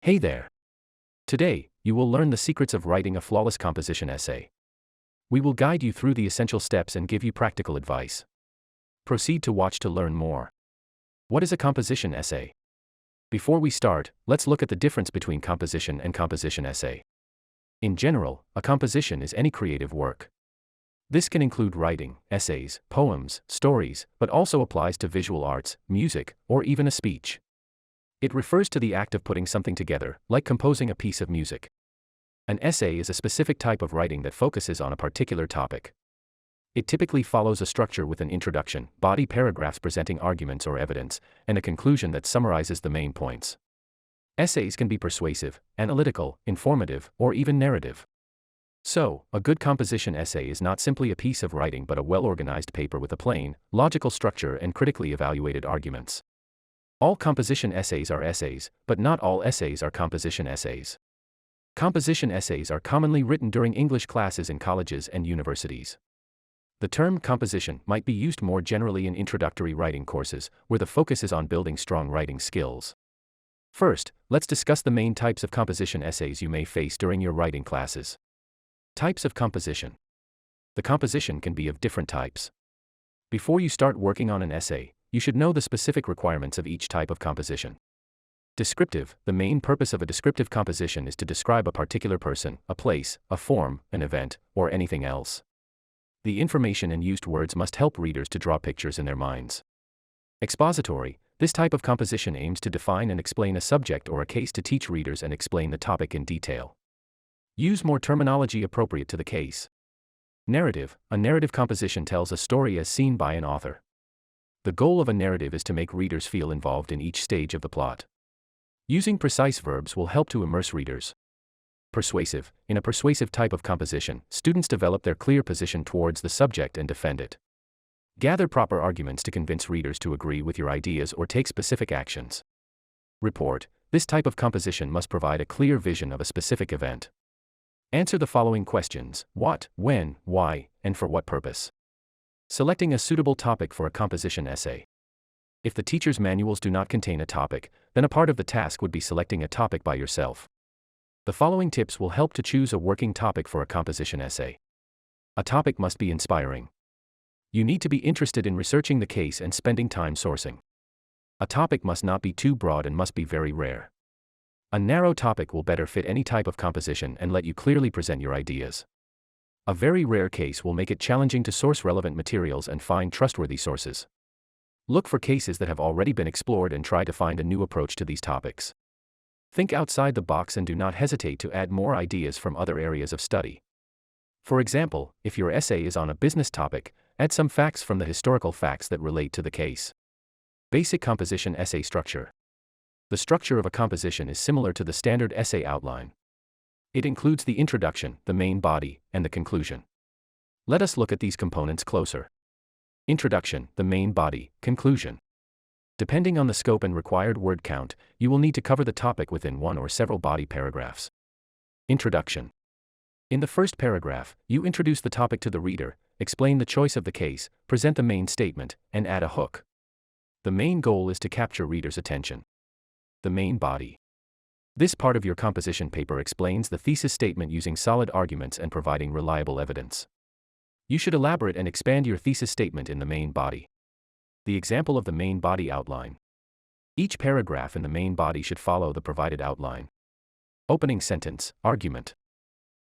Hey there! Today, you will learn the secrets of writing a flawless composition essay. We will guide you through the essential steps and give you practical advice. Proceed to watch to learn more. What is a composition essay? Before we start, let's look at the difference between composition and composition essay. In general, a composition is any creative work. This can include writing, essays, poems, stories, but also applies to visual arts, music, or even a speech. It refers to the act of putting something together, like composing a piece of music. An essay is a specific type of writing that focuses on a particular topic. It typically follows a structure with an introduction, body paragraphs presenting arguments or evidence, and a conclusion that summarizes the main points. Essays can be persuasive, analytical, informative, or even narrative. So, a good composition essay is not simply a piece of writing but a well-organized paper with a plain, logical structure and critically evaluated arguments. All composition essays are essays, but not all essays are composition essays. Composition essays are commonly written during English classes in colleges and universities. The term composition might be used more generally in introductory writing courses, where the focus is on building strong writing skills. First, let's discuss the main types of composition essays you may face during your writing classes. Types of composition. The composition can be of different types. Before you start working on an essay, you should know the specific requirements of each type of composition. Descriptive. The main purpose of a descriptive composition is to describe a particular person, a place, a form, an event, or anything else. The information and used words must help readers to draw pictures in their minds. Expository. This type of composition aims to define and explain a subject or a case to teach readers and explain the topic in detail. Use more terminology appropriate to the case. Narrative. A narrative composition tells a story as seen by an author. The goal of a narrative is to make readers feel involved in each stage of the plot. Using precise verbs will help to immerse readers. Persuasive. In a persuasive type of composition, students develop their clear position towards the subject and defend it. Gather proper arguments to convince readers to agree with your ideas or take specific actions. Report. This type of composition must provide a clear vision of a specific event. Answer the following questions: what, when, why, and for what purpose. Selecting a suitable topic for a composition essay. If the teacher's manuals do not contain a topic, then a part of the task would be selecting a topic by yourself. The following tips will help to choose a working topic for a composition essay. A topic must be inspiring. You need to be interested in researching the case and spending time sourcing. A topic must not be too broad and must be very rare. A narrow topic will better fit any type of composition and let you clearly present your ideas. A very rare case will make it challenging to source relevant materials and find trustworthy sources. Look for cases that have already been explored and try to find a new approach to these topics. Think outside the box and do not hesitate to add more ideas from other areas of study. For example, if your essay is on a business topic, add some facts from the historical facts that relate to the case. Basic composition essay structure. The structure of a composition is similar to the standard essay outline. It includes the introduction, the main body, and the conclusion. Let us look at these components closer. Introduction, the main body, conclusion. Depending on the scope and required word count, you will need to cover the topic within one or several body paragraphs. Introduction. In the first paragraph, you introduce the topic to the reader, explain the choice of the case, present the main statement, and add a hook. The main goal is to capture readers' attention. The main body. This part of your composition paper explains the thesis statement using solid arguments and providing reliable evidence. You should elaborate and expand your thesis statement in the main body. The example of the main body outline. Each paragraph in the main body should follow the provided outline. Opening sentence, argument.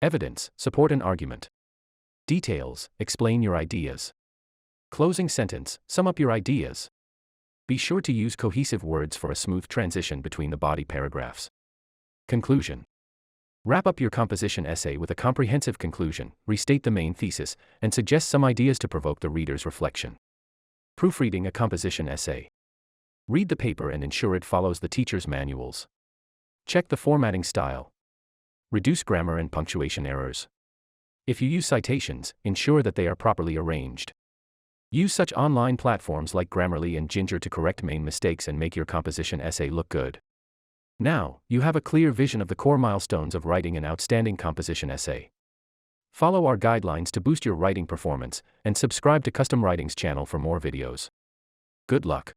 Evidence, support an argument. Details, explain your ideas. Closing sentence, sum up your ideas. Be sure to use cohesive words for a smooth transition between the body paragraphs. Conclusion. Wrap up your composition essay with a comprehensive conclusion, restate the main thesis, and suggest some ideas to provoke the reader's reflection. Proofreading a composition essay. Read the paper and ensure it follows the teacher's manuals. Check the formatting style. Reduce grammar and punctuation errors. If you use citations, ensure that they are properly arranged. Use such online platforms like Grammarly and Ginger to correct main mistakes and make your composition essay look good. Now, you have a clear vision of the core milestones of writing an outstanding composition essay. Follow our guidelines to boost your writing performance, and subscribe to Custom Writings channel for more videos. Good luck.